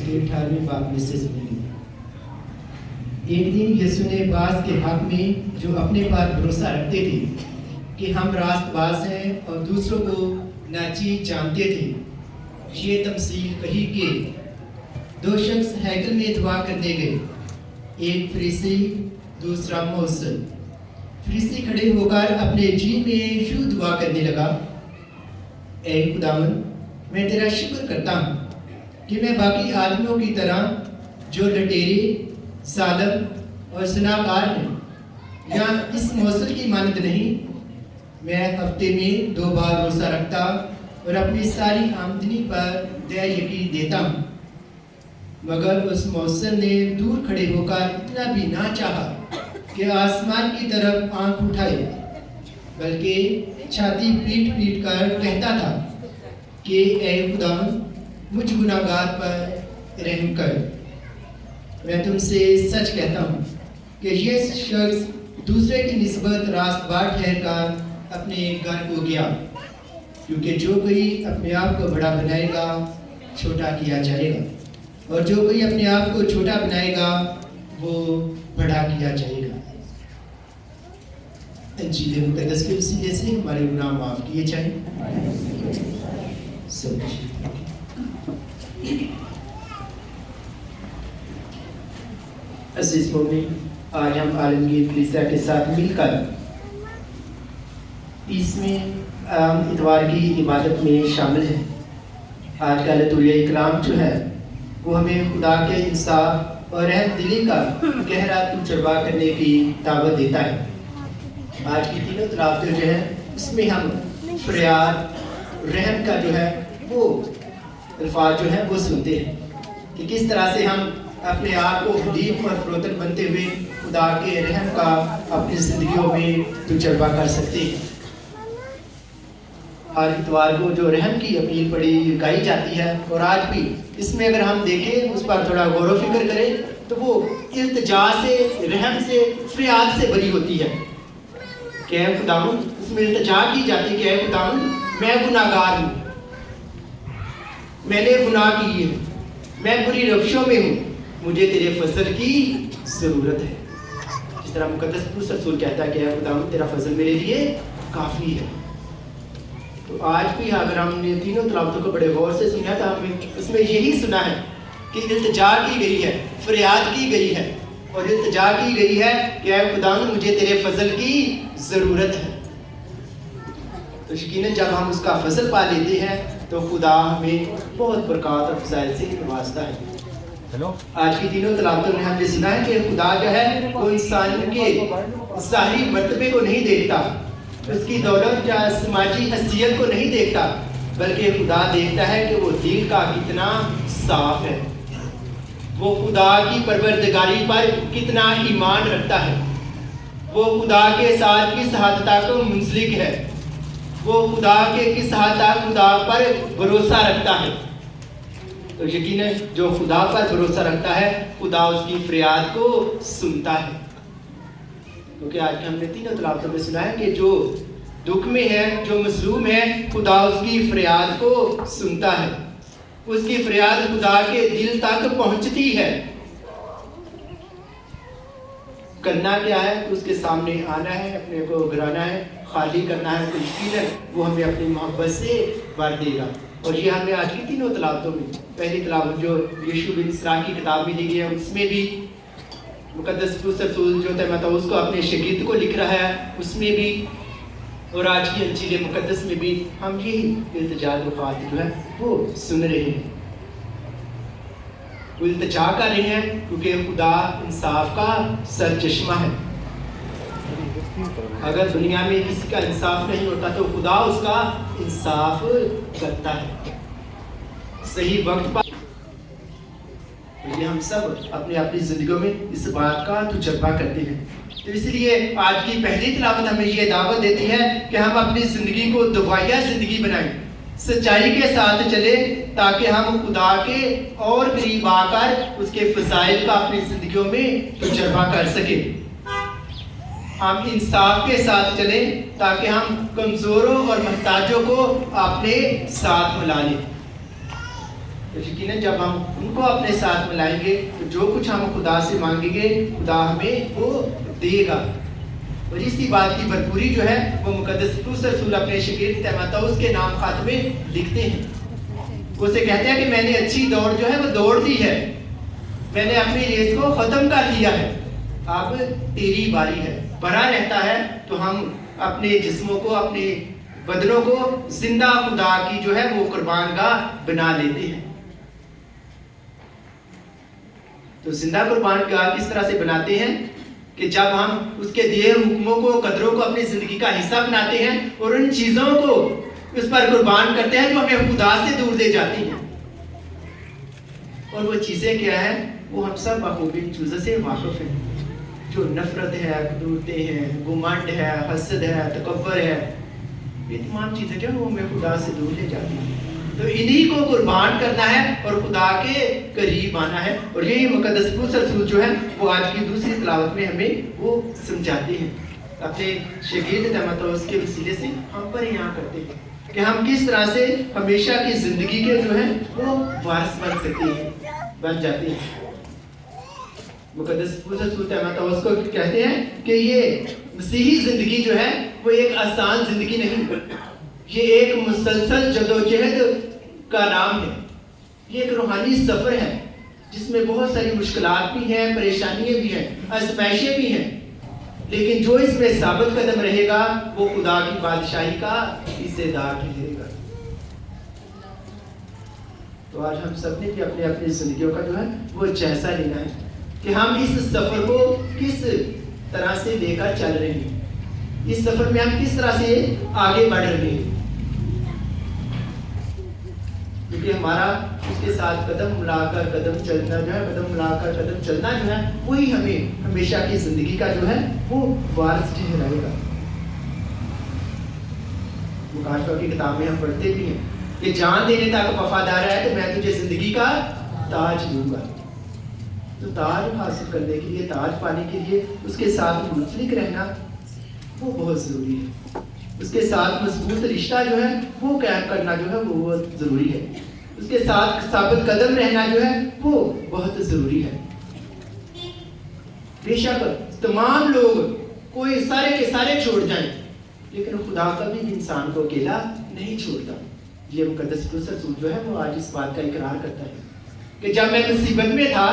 उसके 18वें बाब में से सुनेंगे। एक दिन यीशु ने बास के हक में जो अपने पर भरोसा रखते थे कि हम रास्तबाज हैं और दूसरों को नाचीज जानते थे, ये तमसील कही कि दो शख्स हैकल में दुआ करने गए, एक फरीसी दूसरा मौसल। फरीसी खड़े होकर अपने जी में यूं दुआ करने लगा, ऐ खुदावन, मैं तेरा शुक्र करता हूँ कि मैं बाकी आदमियों की तरह जो लटेरे, जालिम और ज़िनाकार हैं या इस मौसल की मानद नहीं, मैं हफ्ते में 2 बार रोज़ा रखता और अपनी सारी आमदनी पर दया यकीन देता हूँ। मगर उस मौसल ने दूर खड़े होकर इतना भी ना चाहा कि आसमान की तरफ आंख उठाए, बल्कि छाती पीट पीट कर कहता था कि ऐ खुदावन, मुझ गुनाहगार पर रहम कर। मैं तुमसे सच कहता हूँ कि ये शख्स दूसरे की निस्बत रास्तबार ठहर कर अपने घर को गया, क्योंकि जो कोई अपने आप को बड़ा बनाएगा छोटा किया जाएगा, और जो कोई अपने आप को छोटा बनाएगा वो बड़ा किया जाएगा। इंजील मुक़द्दस के वसीले से हमारे गुनाह माफ़ किए जाएं। अज़ीज़ मोमिन, आज हम आलमगीर कलीसिया के साथ मिलकर 30वें इतवार की इबादत में शामिल हैं। आज का लतूरिया कलाम जो है वो हमें खुदा के इंसाफ और रहम दिली का गहरा तजुर्बा करने की दावत देता है। आज की तीनों तिलावतें जो है उसमें हम फरियाद, रहम का जो है वो अल्फाज जो है वो सुनते हैं कि किस तरह से हम अपने आप को हलीम और फरोतन बनते हुए खुदा के रहम का अपनी ज़िंदगियों में तजुर्बा कर सकते हैं। हर इतवार को जो रहम की अपील पढ़ी गाई जाती है, और आज भी इसमें अगर हम देखें, उस पर थोड़ा गौर व फिक्र करें, तो वो इल्तिजा से, रहम से, फरियाद से भरी होती है कि ऐ खुदावन, इसमें इल्तिजा की जाती है कि ऐ खुदावन, मैं गुनाहगार हूँ, मैंने गुनाह किए हैं, मैं बुरी रविशों में हूँ, मुझे तेरे फजल की ज़रूरत है। जिस तरह मुक़द्दस रसूल कहता है कि ऐ खुदावन, तेरा फजल मेरे लिए काफ़ी है। तो आज भी अगर हमने तीनों तिलावतों को बड़े गौर से सुना, तो हमें उसमें यही सुना है कि इल्तिजा की गई है, फरियाद की गई है, और इल्तिजा की गई है कि ऐ खुदावन, मुझे तेरे फजल की ज़रूरत है। तो यकीनन जब हम उसका फजल पा लेते हैं तो खुदा हमें बहुत बरकत और फज़ाइल से नवाजता है। आज की तीनों तिलावतों में हमने सुना है कि खुदा जो है वो इंसान के ज़ाहिरी मर्तबे को नहीं देखता, उसकी दौलत या समाजी हसीयत को नहीं देखता, बल्कि खुदा देखता है कि वो दिल का कितना साफ है, वो खुदा की परवरदिगारी पर कितना ईमान रखता है, वो खुदा के साथ किस हद तक मुंसलिक है, वो खुदा के किस हद तक खुदा पर भरोसा रखता है। तो यकीनन जो खुदा पर भरोसा रखता है, खुदा उसकी फरियाद को सुनता है। क्योंकि आज हमने तीनों तिलावतों में सुना है कि जो दुख में है, जो मसलूम है, खुदा उसकी फरियाद को सुनता है, उसकी फरियाद खुदा के दिल तक पहुंचती है। करना क्या है? उसके सामने आना है, अपने को घराना है, खाली करना है, तो यकीनन वो हमें अपनी मोहब्बत से भर देगा। और ये हमें आज की तीनों तिलावतों में, पहली तिलावत जो यीशु बिन इसरा की किताब में दी गई है, उसमें भी मुक़द्दस रसूल जो तीमुथियुस को अपने शागिर्द को लिख रहा है, उसमें भी, और आज की इंजील मुक़द्दस में भी हम यही इल्तिजा जो है वो सुन रहे हैं, वो इल्तिजा कर रहे हैं, क्योंकि खुदा इंसाफ का सरचश्मा है। अगर दुनिया में किसी का इंसाफ नहीं होता तो खुदा उसका इंसाफ करता है सही वक्त पर। ये हम सब अपनी अपनी जिंदगियों में इस बात का तजुर्बा करते हैं। तो इसलिए आज की पहली तिलावत हमें ये दावत देती है कि हम अपनी ज़िंदगी को दुआया ज़िंदगी बनाएं, सच्चाई के साथ चले, ताकि हम खुदा के और करीब आकर उसके फ़ज़ाइल का अपनी ज़िंदगियों में तजुर्बा कर सकें। हम इंसाफ के साथ चलें, ताकि हम कमज़ोरों और मोहताजों को अपने साथ मिला लें। تو یقیناً جب ہم ان کو اپنے ساتھ ملائیں گے تو جو کچھ ہم خدا سے مانگیں گے خدا ہمیں وہ دے گا. اور اسی بات کی بھرپوری جو ہے وہ مقدس پولس رسول اپنے شاگرد تیموتھوس کے نام خط میں لکھتے ہیں. وہ اسے کہتے ہیں کہ میں نے اچھی دوڑ جو ہے وہ دوڑ دی ہے, میں نے اپنی ریس کو ختم کر لیا ہے, اب تیری باری ہے. بھرا رہتا ہے تو ہم اپنے جسموں کو, اپنے بدنوں کو زندہ خدا کی جو ہے وہ قربان گاہ بنا لیتے ہیں. تو زندہ قربان گاہ کس طرح سے بناتے ہیں کہ جب ہم اس کے دیے حکموں کو, قدروں کو اپنی زندگی کا حصہ بناتے ہیں اور ان چیزوں کو اس پر قربان کرتے ہیں جو ہمیں خدا سے دور دے جاتی ہیں. اور وہ چیزیں کیا ہیں, وہ ہم سب بخوبی ان چیزوں سے واقف ہیں, جو نفرت ہے, کدورتیں ہیں, گمنڈ ہے, حسد ہے, تکبر ہے, یہ تمام چیزیں جو ہیں وہ ہمیں خدا سے دور لے جاتی ہیں. تو انہی کو قربان کرنا ہے اور خدا کے قریب آنا ہے. اور یہی مقدس پولس رسول جو ہے وہ آج کی دوسری تلاوت میں ہمیں وہ سمجھاتے ہیں, اپنے شاگرد تیموتھوس کے وسیلے سے ہم پر یہاں کرتے ہیں کہ ہم کس طرح سے ہمیشہ کی زندگی کے جو ہیں وہ وارث بن سکتے ہیں, بن جاتے ہیں. مقدس پولس رسول تیموتھوس کو کہتے ہیں کہ یہ مسیحی زندگی جو ہے وہ ایک آسان زندگی نہیں, یہ ایک مسلسل جدوجہد کا نام ہے. یہ ایک روحانی سفر ہے جس میں بہت ساری مشکلات بھی ہیں, پریشانیاں بھی ہیں, آزمائشیں بھی ہیں, لیکن جو اس میں ثابت قدم رہے گا وہ خدا کی بادشاہی کا حصے دار رہے گا. تو آج ہم سب نے بھی اپنی اپنی زندگیوں کا جو ہے وہ جائزہ لینا ہے کہ ہم اس سفر کو کس طرح سے لے کر چل رہے ہیں, اس سفر میں ہم کس طرح سے آگے بڑھ رہے ہیں. کیونکہ ہمارا اس کے ساتھ قدم ملا کر قدم چلنا جو ہے, قدم ملا کر قدم چلنا جو ہے وہی ہمیں ہمیشہ کی زندگی کا جو ہے وہ وارث ٹھہرائے گا. مکاشفہ کی کتاب میں ہم پڑھتے بھی ہیں کہ جان دینے تک وفادار ہے تو میں تجھے زندگی کا تاج دوں گا. تو تاج حاصل کرنے کے لیے, تاج پانے کے لیے اس کے ساتھ منسلک رہنا وہ بہت ضروری ہے. اس کے ساتھ مضبوط رشتہ جو ہے وہ قائم کرنا جو ہے وہ بہت ضروری ہے. اس کے ساتھ ثابت قدم رہنا جو ہے وہ بہت ضروری ہے. بے شک تمام لوگ کوئی سارے کے سارے چھوڑ جائیں لیکن خدا کبھی بھی انسان کو اکیلا نہیں چھوڑتا. یہ مقدس پولس رسول جو ہے وہ آج اس بات کا اقرار کرتا ہے کہ جب میں مصیبت میں تھا,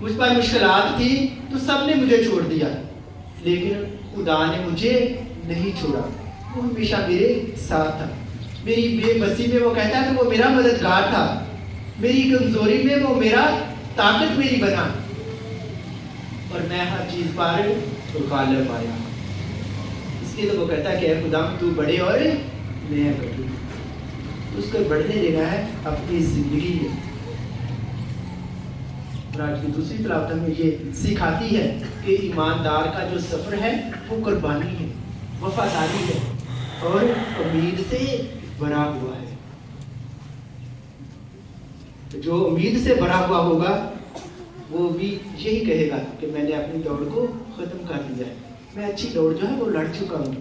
مجھ پر مشکلات تھی تو سب نے مجھے چھوڑ دیا, لیکن خدا نے مجھے نہیں چھوڑا, وہ ہمیشہ میرے ساتھ تھا. میری بے بسی میں وہ کہتا ہے کہ وہ میرا مددگار تھا, میری کمزوری میں وہ میرا طاقت میری بنا, اور میں ہر چیز پر غالب آیا. اس لیے تو وہ کہتا ہے کہ اے خدا تو بڑے اور میں بڑی. اس کو بڑھنے دینا ہے اپنی زندگی میں. اور آج کی دوسری تلاوت ہمیں یہ سکھاتی ہے کہ ایماندار کا جو سفر ہے وہ قربانی ہے, وفاداری ہے اور امید سے بھرا ہوا ہے. جو امید سے بھرا ہوا ہوگا وہ بھی یہی کہے گا کہ میں نے اپنی دوڑ کو ختم کر دیا ہے, میں اچھی دوڑ جو ہے وہ لڑ چکا ہوں,